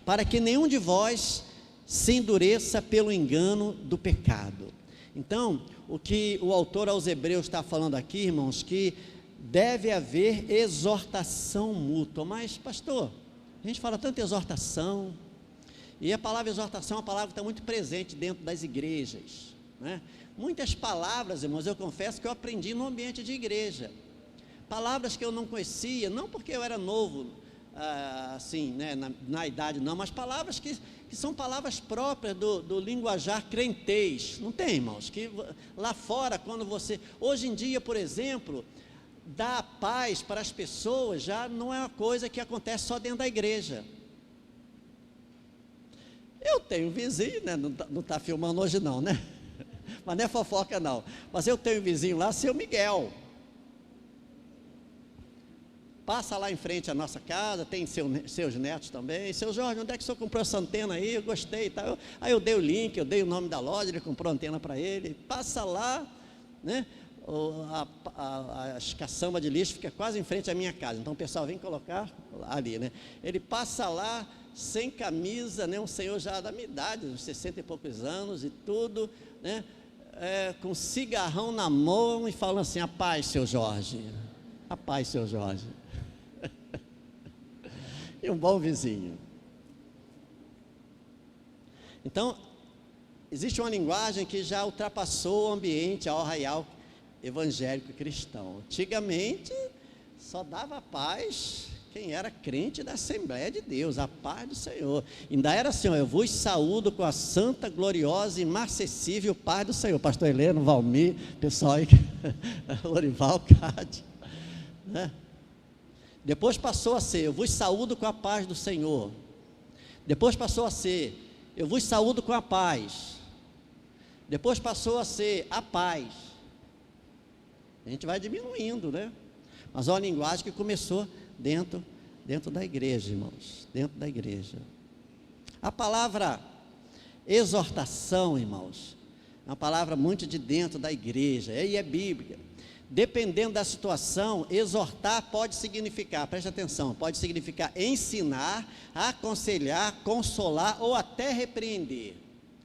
para que nenhum de vós se endureça pelo engano do pecado. Então, o que o autor aos Hebreus está falando aqui, irmãos, que deve haver exortação mútua. Mas, pastor, a gente fala tanto exortação, e a palavra exortação é uma palavra que está muito presente dentro das igrejas, né? Muitas palavras, irmãos, eu confesso que eu aprendi no ambiente de igreja, palavras que eu não conhecia, não porque eu era novo, assim, né, na idade não, mas palavras que são palavras próprias do linguajar crentez, não tem, irmãos, que lá fora, quando você, hoje em dia, por exemplo, dar paz para as pessoas já não é uma coisa que acontece só dentro da igreja. Eu tenho um vizinho, né, não está filmando hoje não, né, mas não é fofoca não, mas eu tenho um vizinho lá, seu Miguel, passa lá em frente à nossa casa, tem seus netos também. Seu Jorge, onde é que o senhor comprou essa antena aí? Eu gostei e tal. Aí eu dei o link, eu dei o nome da loja, ele comprou a antena para ele. Passa lá, né? A caçamba de lixo fica quase em frente à minha casa. Então o pessoal vem colocar ali, né? Ele passa lá sem camisa, né? Um senhor já da minha idade, uns 60 e poucos anos e tudo, né? Com cigarrão na mão e falando assim: a paz, seu Jorge. A paz, seu Jorge. E um bom vizinho. Então, existe uma linguagem que já ultrapassou o ambiente ao arraial evangélico cristão. Antigamente, só dava paz quem era crente da Assembleia de Deus, a paz do Senhor. Ainda era assim: eu vos saúdo com a santa, gloriosa e inacessível paz do Senhor. Pastor Heleno, Valmir, pessoal aí, Lorival, Cádio, né? Depois passou a ser: eu vos saúdo com a paz do Senhor. Depois passou a ser: eu vos saúdo com a paz. Depois passou a ser: a paz. A gente vai diminuindo, né? Mas é uma linguagem que começou dentro da igreja, irmãos, dentro da igreja. A palavra exortação, irmãos, é uma palavra muito de dentro da igreja, e é bíblica. Dependendo da situação, exortar pode significar, preste atenção, pode significar ensinar, aconselhar, consolar ou até repreender,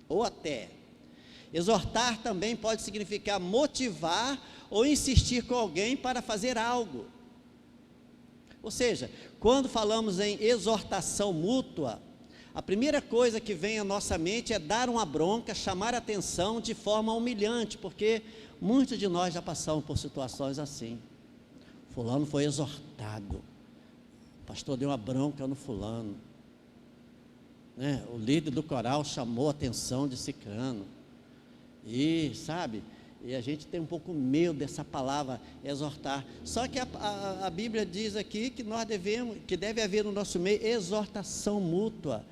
ou até. Exortar também pode significar motivar ou insistir com alguém para fazer algo. Ou seja, quando falamos em exortação mútua, a primeira coisa que vem à nossa mente é dar uma bronca, chamar a atenção de forma humilhante, porque muitos de nós já passamos por situações assim. Fulano foi exortado, o pastor deu uma bronca no fulano, né? O líder do coral chamou a atenção de cicrano, e sabe, e a gente tem um pouco medo dessa palavra exortar. Só que a Bíblia diz aqui que nós que deve haver no nosso meio exortação mútua,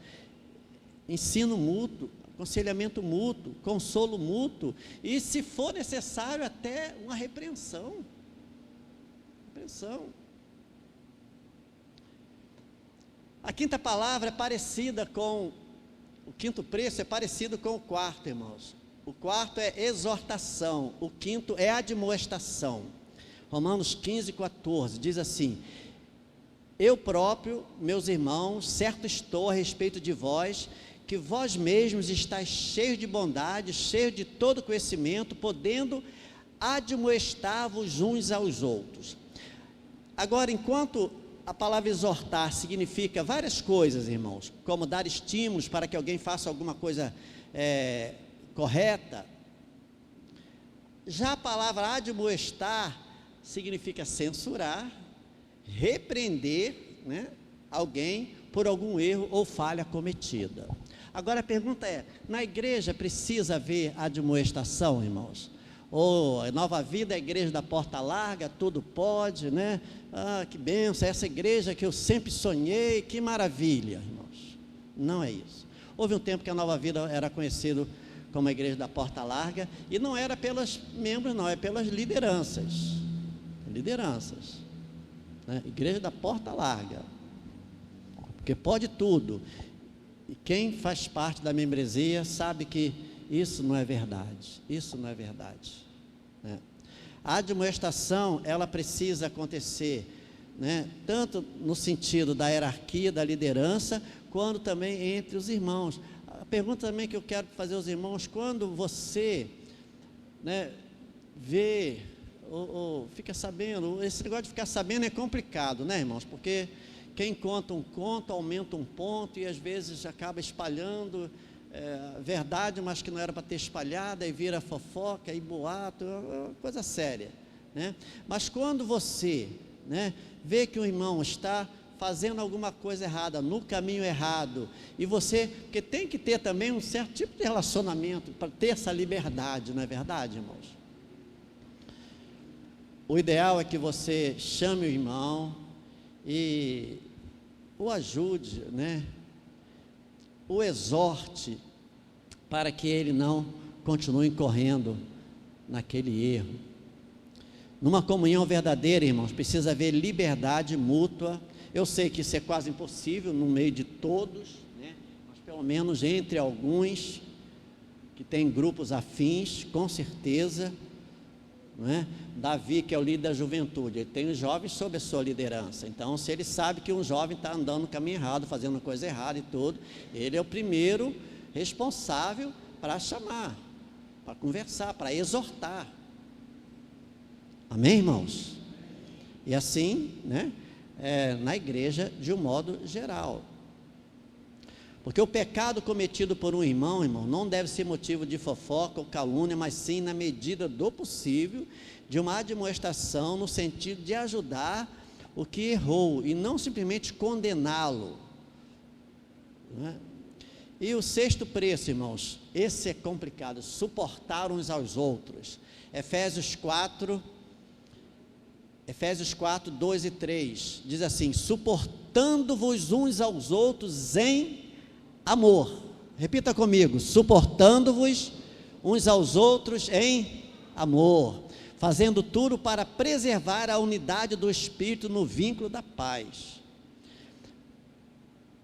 ensino mútuo, aconselhamento mútuo, consolo mútuo, e se for necessário até uma repreensão. A quinta palavra é parecida com, o quinto preço é parecido com o quarto, irmãos. O quarto é exortação, o quinto é admoestação. Romanos 15:14 diz assim: eu próprio, meus irmãos, certo estou a respeito de vós, que vós mesmos estáis cheios de bondade, cheios de todo conhecimento, podendo admoestar-vos uns aos outros. Agora, enquanto a palavra exortar significa várias coisas, irmãos, como dar estímulos para que alguém faça alguma coisa correta, já a palavra admoestar significa censurar, repreender, né, alguém por algum erro ou falha cometida. Agora a pergunta é: na igreja precisa haver admoestação, irmãos? Ou a Nova Vida é a igreja da porta larga, tudo pode, né? Ah, que bênção, essa igreja que eu sempre sonhei, que maravilha, irmãos. Não é isso. Houve um tempo que a Nova Vida era conhecido como a igreja da porta larga, e não era pelos membros não, é pelas lideranças, né? Igreja da porta larga, porque pode tudo, e quem faz parte da membresia sabe que isso não é verdade, né? A admoestação, ela precisa acontecer, né, tanto no sentido da hierarquia, da liderança, quanto também entre os irmãos. A pergunta também que eu quero fazer aos irmãos: quando você, né, vê ou fica sabendo, esse negócio de ficar sabendo é complicado, né, irmãos? Porque quem conta um conto aumenta um ponto e às vezes acaba espalhando verdade, mas que não era para ter espalhada, e vira fofoca e boato, coisa séria, né? Mas quando você, né, vê que o irmão está fazendo alguma coisa errada, no caminho errado, e você, porque tem que ter também um certo tipo de relacionamento para ter essa liberdade, não é verdade, irmãos? O ideal é que você chame o irmão e o ajude, né? O exorte para que ele não continue correndo naquele erro. Numa comunhão verdadeira, irmãos, precisa haver liberdade mútua. Eu sei que isso é quase impossível no meio de todos, né? Mas pelo menos entre alguns que têm grupos afins, com certeza, não é? Davi, que é o líder da juventude, ele tem os jovens sob a sua liderança. Então, se ele sabe que um jovem está andando no caminho errado, fazendo coisa errada e tudo, ele é o primeiro responsável para chamar, para conversar, para exortar. Amém, irmãos? E assim, né, na igreja de um modo geral. Porque o pecado cometido por um irmão, não deve ser motivo de fofoca ou calúnia, mas sim, na medida do possível, de uma admoestação no sentido de ajudar o que errou e não simplesmente condená-lo, não é? E o sexto preço, irmãos, esse é complicado: suportar uns aos outros. Efésios 4, 2 e 3, diz assim: suportando-vos uns aos outros em amor. Repita comigo: suportando-vos uns aos outros em amor, fazendo tudo para preservar a unidade do Espírito no vínculo da paz.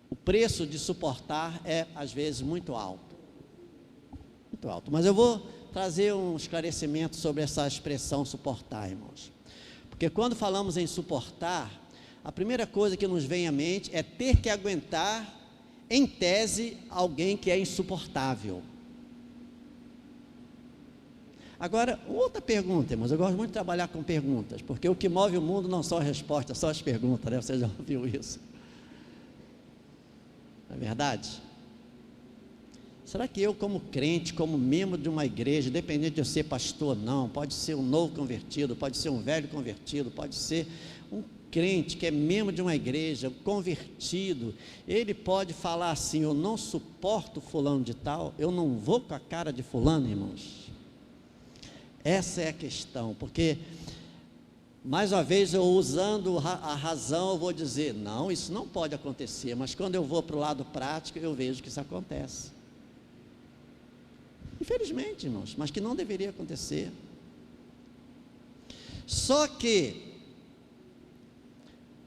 O preço de suportar é às vezes muito alto, mas eu vou trazer um esclarecimento sobre essa expressão suportar, irmãos. Porque quando falamos em suportar, a primeira coisa que nos vem à mente é ter que aguentar, em tese, alguém que é insuportável. Agora, outra pergunta, irmãos, eu gosto muito de trabalhar com perguntas, porque o que move o mundo não são as respostas, são as perguntas, né? Você já ouviu isso? Não é verdade? Será que eu, como crente, como membro de uma igreja, independente de eu ser pastor ou não, pode ser um novo convertido, pode ser um velho convertido, pode ser um crente que é membro de uma igreja, convertido, ele pode falar assim: eu não suporto fulano de tal, eu não vou com a cara de fulano, irmãos? Essa é a questão, porque, mais uma vez, eu usando a razão, eu vou dizer: não, isso não pode acontecer, mas quando eu vou para o lado prático, eu vejo que isso acontece. Infelizmente, irmãos, mas que não deveria acontecer. Só que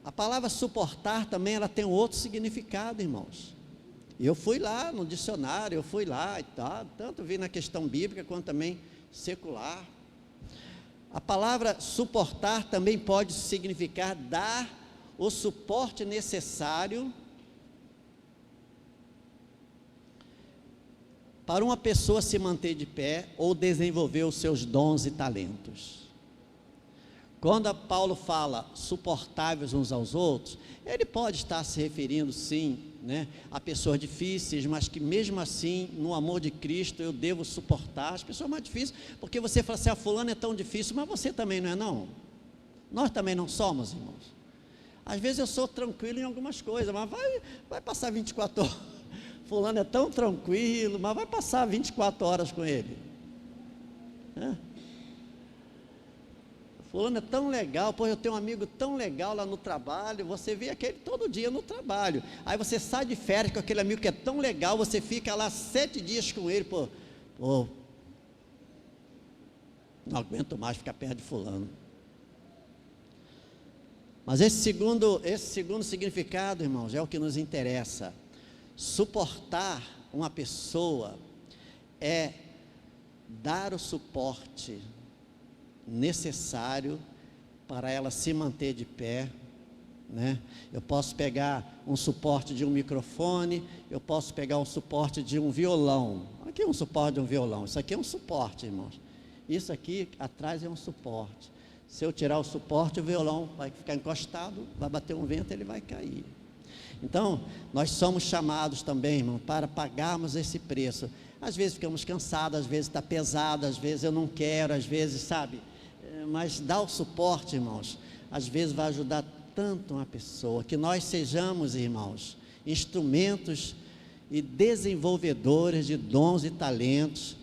a palavra suportar também, ela tem um outro significado, irmãos. Eu fui lá no dicionário, eu fui lá e tal, tanto vi na questão bíblica quanto também secular. A palavra suportar também pode significar dar o suporte necessário para uma pessoa se manter de pé ou desenvolver os seus dons e talentos. Quando Paulo fala suportáveis uns aos outros, ele pode estar se referindo, sim, né, a pessoas difíceis, mas que mesmo assim, no amor de Cristo, eu devo suportar as pessoas mais difíceis, porque você fala assim: a fulano é tão difícil, mas você também não é, não? Nós também não somos, irmãos. Às vezes eu sou tranquilo em algumas coisas, mas vai passar 24 horas, fulano é tão tranquilo, mas vai passar 24 horas com ele, né? Fulano é tão legal, pô, eu tenho um amigo tão legal lá no trabalho, você vê aquele todo dia no trabalho, aí você sai de férias com aquele amigo que é tão legal, você fica lá 7 dias com ele, pô, não aguento mais ficar perto de fulano. Mas esse segundo significado, irmãos, é o que nos interessa. Suportar uma pessoa é dar o suporte necessário para ela se manter de pé né? Eu posso pegar um suporte de um microfone, eu posso pegar um suporte de um violão. Aqui é um suporte de um violão, isso aqui é um suporte, irmãos. Isso aqui atrás é um suporte. Se eu tirar o suporte, o violão vai ficar encostado, vai bater um vento, ele vai cair. Então, nós somos chamados também, irmão, para pagarmos esse preço. Às vezes ficamos cansados, às vezes está pesado, às vezes eu não quero, às vezes, sabe? Mas dar o suporte, irmãos, às vezes vai ajudar tanto uma pessoa, que nós sejamos, irmãos, instrumentos e desenvolvedores de dons e talentos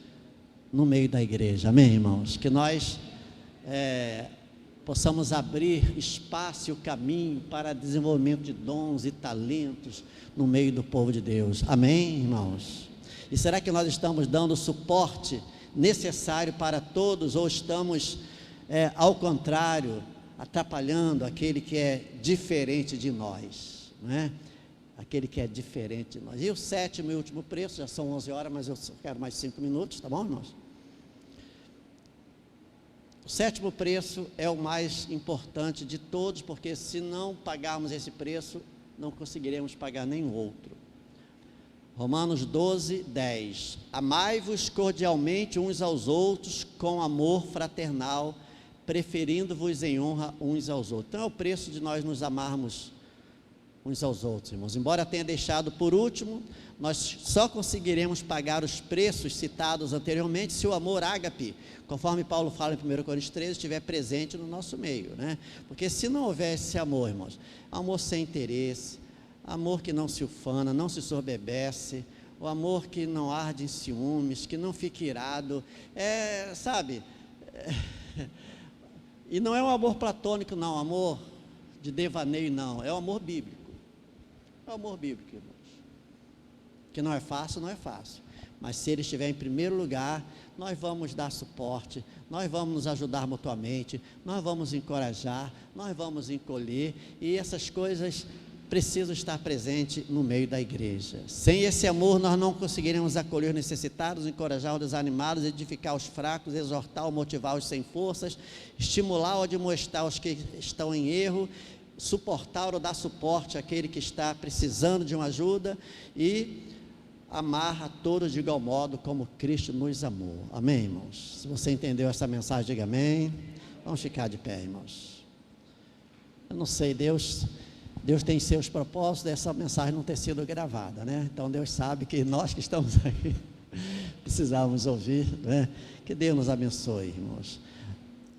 no meio da igreja, amém, irmãos? Que nós possamos abrir espaço e o caminho para desenvolvimento de dons e talentos no meio do povo de Deus, amém, irmãos? E será que nós estamos dando o suporte necessário para todos, ou estamos, ao contrário, atrapalhando aquele que é diferente de nós, não é? Aquele que é diferente de nós. E o sétimo e último preço, já são 11 horas, mas eu só quero mais 5 minutos, tá bom, irmãos? O sétimo preço é o mais importante de todos, porque se não pagarmos esse preço, não conseguiremos pagar nenhum outro. Romanos 12, 10. Amai-vos cordialmente uns aos outros com amor fraternal, preferindo-vos em honra uns aos outros. Então é o preço de nós nos amarmos uns aos outros, irmãos. Embora tenha deixado por último, nós só conseguiremos pagar os preços citados anteriormente se o amor ágape, conforme Paulo fala em 1 Coríntios 13, estiver presente no nosso meio, né? Porque se não houver esse amor, irmãos, amor sem interesse, amor que não se ufana, não se soberbece, o amor que não arde em ciúmes, que não fica irado, sabe? E não é um amor platônico, não, amor de devaneio, não, é o amor bíblico. É o amor bíblico, irmãos. Que não é fácil, mas se ele estiver em primeiro lugar, nós vamos dar suporte, nós vamos nos ajudar mutuamente, nós vamos encorajar, nós vamos encolher, e essas coisas precisam estar presentes no meio da igreja. Sem esse amor, nós não conseguiremos acolher os necessitados, encorajar os desanimados, edificar os fracos, exortar ou motivar os sem forças, estimular ou admoestar os que estão em erro, suportar ou dar suporte àquele que está precisando de uma ajuda, e amar a todos de igual modo como Cristo nos amou. Amém, irmãos? Se você entendeu essa mensagem, diga amém. Vamos ficar de pé, irmãos. Eu não sei, Deus tem seus propósitos dessa mensagem não ter sido gravada, né? Então Deus sabe que nós que estamos aqui precisávamos ouvir, né? Que Deus nos abençoe, irmãos.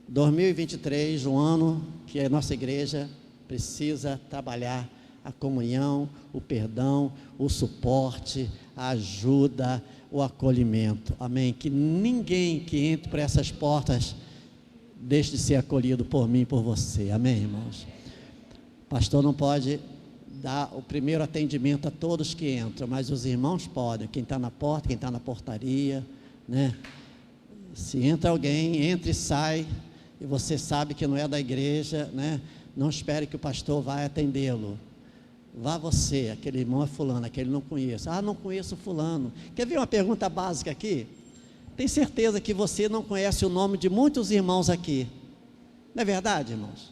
2023, um ano que a nossa igreja precisa trabalhar a comunhão, o perdão, o suporte, a ajuda, o acolhimento, amém? Que ninguém que entre por essas portas deixe de ser acolhido por mim e por você, amém, irmãos? O pastor não pode dar o primeiro atendimento a todos que entram, mas os irmãos podem, quem está na porta, quem está na portaria, né? Se entra alguém, entra e sai, e você sabe que não é da igreja, né? Não espere que o pastor vá atendê-lo. Vá você, aquele irmão é fulano, aquele não conheço. Ah, não conheço fulano. Quer ver uma pergunta básica aqui? Tem certeza que você não conhece o nome de muitos irmãos aqui? Não é verdade, irmãos?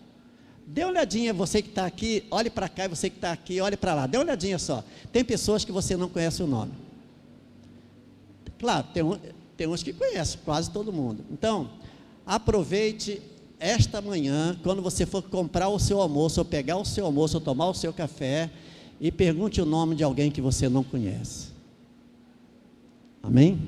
Dê uma olhadinha, você que está aqui, olhe para cá, e você que está aqui, olhe para lá. Dê uma olhadinha só. Tem pessoas que você não conhece o nome. Claro, tem uns que conhecem, quase todo mundo. Então, aproveite esta manhã, quando você for comprar o seu almoço, ou pegar o seu almoço, ou tomar o seu café, e pergunte o nome de alguém que você não conhece. Amém?